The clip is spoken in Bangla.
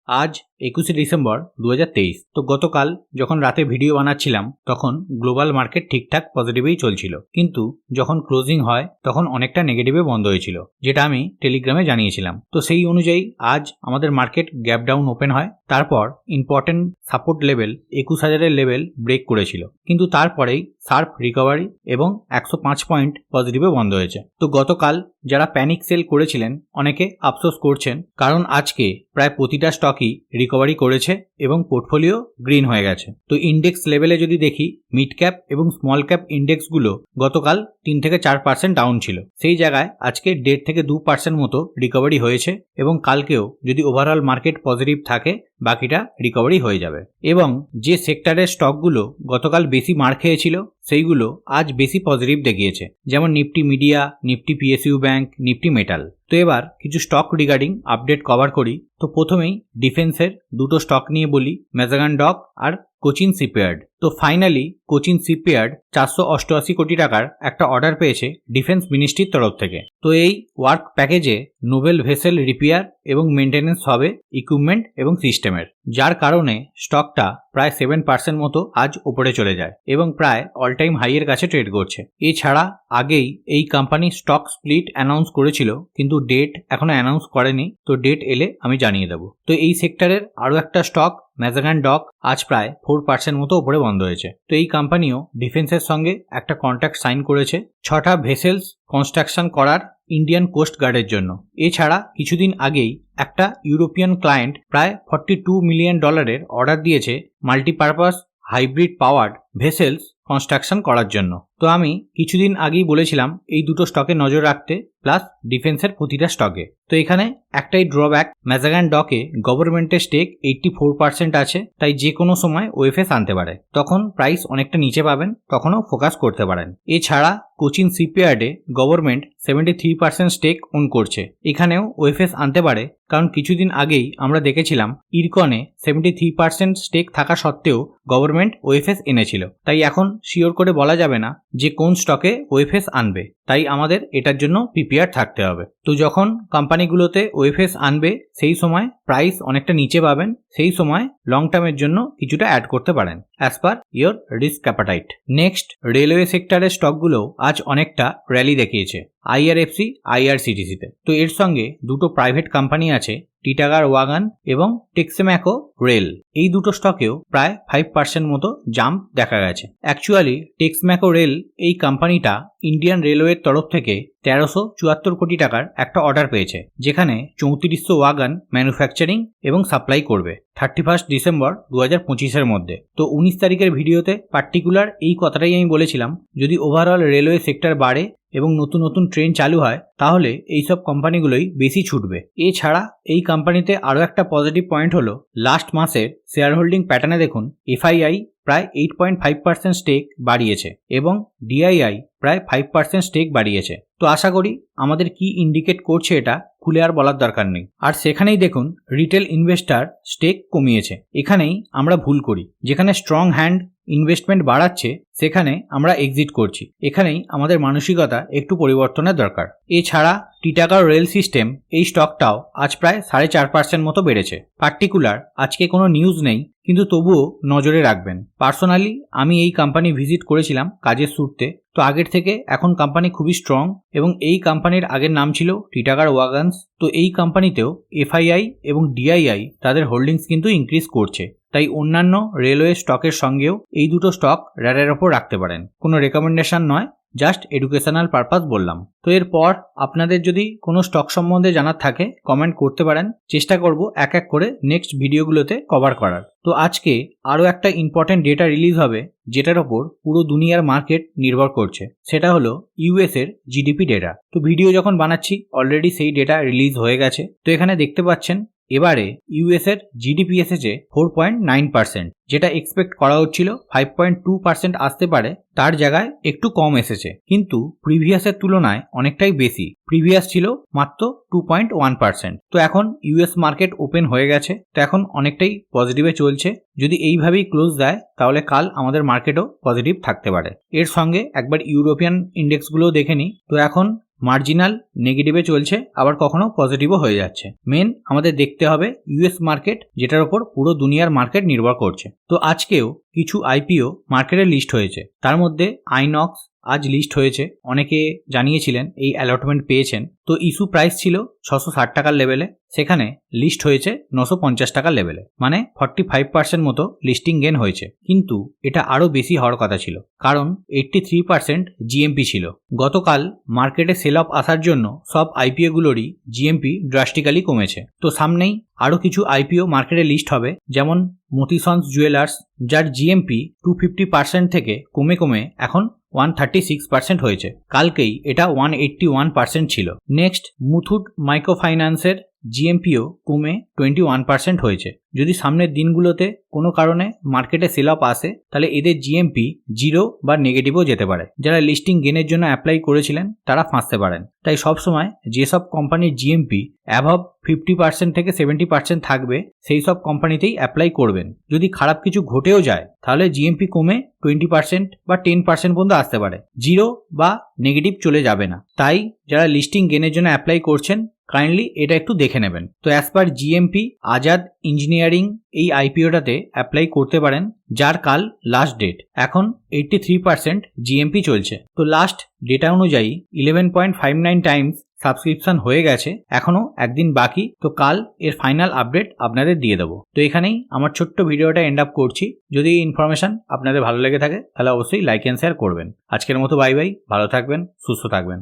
আজ 21শে ডিসেম্বর 2023। তো গতকাল যখন রাতে ভিডিও বানাচ্ছিলাম তখন গ্লোবাল মার্কেট ঠিকঠাক পজিটিভেই চলছিল, কিন্তু যখন ক্লোজিং হয় তখন অনেকটা নেগেটিভে বন্ধ হয়েছিল, যেটা আমি টেলিগ্রামে জানিয়েছিলাম। তো সেই অনুযায়ী আজ আমাদের মার্কেট গ্যাপ ডাউন ওপেন হয়, তারপর ইম্পর্টেন্ট সাপোর্ট লেভেল 21,000-এর লেভেল ব্রেক করেছিল, কিন্তু তারপরেই শার্প রিকভারি এবং 105 পয়েন্ট পজিটিভে বন্ধ হয়েছে। তো গতকাল যারা প্যানিক সেল করেছিলেন অনেকে আফসোস করছেন, কারণ আজকে প্রায় প্রতিটা স্টকই রিকভারি করেছে এবং পোর্টফোলিও গ্রিন হয়ে গেছে। তো ইন্ডেক্স লেভেলে যদি দেখি, মিড ক্যাপ এবং স্মল ক্যাপ ইন্ডেক্সগুলো গতকাল 3 থেকে 4% ডাউন ছিল, সেই জায়গায় আজকে 1.5 থেকে 2% মতো রিকভারি হয়েছে এবং কালকেও যদি ওভারঅল মার্কেট পজিটিভ থাকে বাকিটা রিকভারি হয়ে যাবে। এবং যে সেক্টরের স্টকগুলো গতকাল বেশি মার খেয়েছিল সেইগুলো আজ বেশি পজিটিভ দেখিয়েছে, যেমন Nifty media, Nifty PSU bank, Nifty metal. তো এবার কিছু স্টক রিগার্ডিং আপডেট কভার করি। তো প্রথমেই ডিফেন্সের দুটো স্টক নিয়ে বলি, ম্যাজাগান ডক আর কোচিন শিপইয়ার্ড। তো ফাইনালি কোচিন শিপইয়ার্ড 488 কোটি টাকার একটা অর্ডার পেয়েছে ডিফেন্স মিনিস্ট্রির তরফ থেকে। তো এই ওয়ার্ক প্যাকেজে নোবেল ভেসেল রিপেয়ার এবং মেনটেন্যান্স হবে ইকুইপমেন্ট এবং সিস্টেমের, যার কারণে স্টকটা প্রায় 7% মতো আজ উপরে চলে যায় এবং প্রায় অল টাইম হাইয়ের কাছে ট্রেড করছে। এছাড়া আগেই এই কোম্পানি স্টক স্প্লিট অ্যানাউন্স করেছিল, কিন্তু ডেট এখনো অ্যানাউন্স করেনি, তো ডেট এলে আমি জানিয়ে দেবো। তো এই সেক্টরের আরও একটা স্টক ম্যাজাগান ডক আজ প্রায় 4% মতো উপরে বন্ধ হয়েছে। তো এই কোম্পানিও ডিফেন্সের সঙ্গে একটা কন্ট্রাক্ট সাইন করেছে 6টা ভেসেলস কনস্ট্রাকশন করার ইন্ডিয়ান কোস্ট গার্ডের জন্য। এছাড়া কিছুদিন আগেই একটা ইউরোপিয়ান ক্লায়েন্ট প্রায় $42 মিলিয়ন অর্ডার দিয়েছে multipurpose hybrid powered vessels construction করার জন্য। তো আমি কিছুদিন আগেই বলেছিলাম এই দুটো স্টকে নজর রাখতে, প্লাস ডিফেন্সের প্রতিটা স্টকে। তো এখানে একটাই ড্রব্যাক, ম্যাজাগান ডকে গভর্নমেন্টের স্টেক 84% আছে, তাই যে কোনো সময় ওএফএস আনতে পারে, তখন প্রাইস অনেকটা নিচে পাবেন, তখনও ফোকাস করতে পারেন। এছাড়া কোচিন শিপইয়ার্ডে গভর্নমেন্ট 73% স্টেক ওন করছে, এখানেও ওএফএস আনতে পারে, কারণ কিছুদিন আগেই আমরা দেখেছিলাম ইরকনে 73% স্টেক থাকা সত্ত্বেও গভর্নমেন্ট ওএফএস এনেছিল। তাই এখন শিওর করে বলা যাবে না যে কোন স্টকে ওএফএস আনবে, তাই আমাদের এটার জন্য প্রিপেয়ার থাকতে হবে। তো যখন কোম্পানিগুলোতে ওএফএস আনবে সেই সময় প্রাইস অনেকটা নিচে পাবেন, সেই সময় লং টার্মের জন্য কিছুটা অ্যাড করতে পারেন as per your risk appetite. Next, railway সেক্টরের স্টকগুলো আজ অনেকটা র্যালি দেখিয়েছে আইআরএফসি, আইআরসিটিসিতে। তো এর সঙ্গে দুটো প্রাইভেট কোম্পানি আছে, টিটাগার ওয়াগন এবং টেক্সমেকো রেল। এই দুটো স্টকেও প্রায় 5% মতো জাম্প দেখা গেছে। অ্যাকচুয়ালি টেক্সমেকো রেল এই কোম্পানিটা ইন্ডিয়ান রেলওয়ের তরফ থেকে 1374 কোটি টাকার একটা অর্ডার পেয়েছে, যেখানে 3400 ওয়াগন ম্যানুফ্যাকচারিং এবং সাপ্লাই করবে 31 ডিসেম্বর 2025-এর মধ্যে। তো 19 তারিখের ভিডিওতে পার্টিকুলার এই কথাটাই আমি বলেছিলাম, যদি ওভারঅল রেলওয়ে সেক্টর বাড়ে এবং নতুন নতুন ট্রেন চালু হয় তাহলে এইসব কোম্পানিগুলোই বেশি ছুটবে। এছাড়া এই কোম্পানিতে আরও একটা পজিটিভ পয়েন্ট হলো, লাস্ট মাসের শেয়ার হোল্ডিং প্যাটার্নে দেখুন, এফআইআই প্রায় 8.5% স্টেক বাড়িয়েছে এবং ডিআইআই প্রায় 5% স্টেক বাড়িয়েছে। তো আশা করি আমাদের কি ইন্ডিকেট করছে এটা খুলে আর বলার দরকার নেই। আর সেখানেই দেখুন রিটেল ইনভেস্টার স্টেক কমিয়েছে, এখানেই আমরা ভুল করি, যেখানে স্ট্রং হ্যান্ড ইনভেস্টমেন্ট বাড়াচ্ছে সেখানে আমরা এক্সিট করছি, এখানেই আমাদের মানসিকতা একটু পরিবর্তনের দরকার। এছাড়া টিটাগার রেল সিস্টেম এই স্টকটাও আজ প্রায় 4.5% মতো বেড়েছে। পার্টিকুলার আজকে কোনো নিউজ নেই, কিন্তু তবুও নজরে রাখবেন। পার্সোনালি আমি এই কোম্পানি ভিজিট করেছিলাম কাজের সূত্রে, তো আগের থেকে এখন কোম্পানি খুবই স্ট্রং এবং এই কোম্পানির আগের নাম ছিল টিটাগার ওয়াগনস। তো এই কোম্পানিতেও এফআইআই এবং ডিআইআই তাদের হোল্ডিংস কিন্তু ইনক্রিজ করছে, তাই অন্যান্য রেলওয়ে স্টকের সঙ্গেও এই দুটো স্টক র্যাডারের ওপর রাখতে পারেন। কোনো রেকমেন্ডেশন নয়, জাস্ট এডুকেশনাল পারপাস বললাম। তো এরপর আপনাদের যদি কোনো স্টক সম্বন্ধে জানার থাকে কমেন্ট করতে পারেন, চেষ্টা করব এক এক করে নেক্সট ভিডিওগুলোতে কভার করার। তো আজকে আরও একটা ইম্পর্টেন্ট ডেটা রিলিজ হবে যেটার ওপর পুরো দুনিয়ার মার্কেট নির্ভর করছে, সেটা হলো ইউএস এর জিডিপি ডেটা। তো ভিডিও যখন বানাচ্ছি অলরেডি সেই ডেটা রিলিজ হয়ে গেছে। তো এখানে দেখতে পাচ্ছেন এবারে ইউএস এর জিডিপি এসেছে 4.9%, যেটা এক্সপেক্ট করা হচ্ছিল 5.2% আসতে পারে, তার জায়গায় একটু কম এসেছে, কিন্তু প্রিভিয়াসের তুলনায় অনেকটাই বেশি। প্রিভিয়াস ছিল মাত্র 2.1%। তো এখন ইউএস মার্কেট ওপেন হয়ে গেছে, তো এখন অনেকটাই পজিটিভে চলছে। যদি এইভাবেই ক্লোজ দেয় তাহলে কাল আমাদের মার্কেটও পজিটিভ থাকতে পারে। এর সঙ্গে একবার ইউরোপিয়ান ইন্ডেক্সগুলোও দেখে নিই। তো এখন মার্জিনাল নেগেটিভে চলছে, আবার কখনো পজিটিভও হয়ে যাচ্ছে। মেন আমাদের দেখতে হবে ইউএস মার্কেট, যেটার উপর পুরো দুনিয়ার মার্কেট নির্ভর করছে। তো আজকেও কিছু আইপিও মার্কেটে লিস্ট হয়েছে, তার মধ্যে আইনক্স আজ লিস্ট হয়েছে। অনেকে জানিয়েছিলেন এই অ্যালটমেন্ট পেয়েছেন। তো ইস্যু প্রাইস ছিল 660 টাকার লেভেলে, সেখানে লিস্ট হয়েছে 950 টাকার লেভেলে, মানে 45% মতো লিস্টিং গেন হয়েছে। কিন্তু এটা আরও বেশি হওয়ার কথা ছিল, কারণ 83% জিএমপি ছিল। গতকাল মার্কেটে সেল অফ আসার জন্য সব আইপিওগুলোরই জিএমপি ড্রাস্টিক্যালি কমেছে। তো সামনেই আরও কিছু আইপিও মার্কেটে লিস্ট হবে, যেমন মতিসন্স জুয়েলার্স, যার জিএমপি 250% থেকে কমে কমে এখন 136% হয়েছে। কালকেই এটা 181% ছিল। নেক্সট মুথুট মাইক্রোফাইন্যান্সের জিএমপিও কমে 21% হয়েছে। যদি সামনের দিনগুলোতে কোনো কারণে মার্কেটে সেল অফ আসে, তাহলে এদের জিএমপি 0 বা নেগেটিভও যেতে পারে। যারা লিস্টিং গেনের জন্য অ্যাপ্লাই করেছিলেন তারা ফাঁসতে পারেন। তাই সবসময় যেসব কোম্পানির জিএমপি অ্যাভাব 50% থেকে 70% থাকবে, সেই সব কোম্পানিতেই অ্যাপ্লাই করবেন। যদি খারাপ কিছু ঘটেও যায়, তাহলে জিএমপি কমে 20% বা 10% পর্যন্ত আসতে পারে, 0 বা নেগেটিভ চলে যাবে না। তাই যারা লিস্টিং গেনের জন্য অ্যাপ্লাই করছেন, কাইন্ডলি এটা একটু দেখে নেবেন। তো as per GMP Azad engineering এই আইপিওটাতে অ্যাপ্লাই করতে পারেন, যার কাল লাস্ট ডেট। এখন 83% জিএমপি চলছে। তো লাস্ট ডেটা অনুযায়ী 11.59 টাইমস সাবস্ক্রিপশন হয়ে গেছে, এখনো একদিন বাকি। তো কাল এর ফাইনাল আপডেট আপনাদের দিয়ে দেবো। তো এখানেই আমার ছোট্ট ভিডিওটা এন্ড আপ করছি। যদি এই ইনফরমেশন আপনাদের ভালো লেগে থাকে, তাহলে অবশ্যই লাইক এন্ড শেয়ার করবেন। আজকের মতো বাই বাই, ভালো থাকবেন, সুস্থ থাকবেন।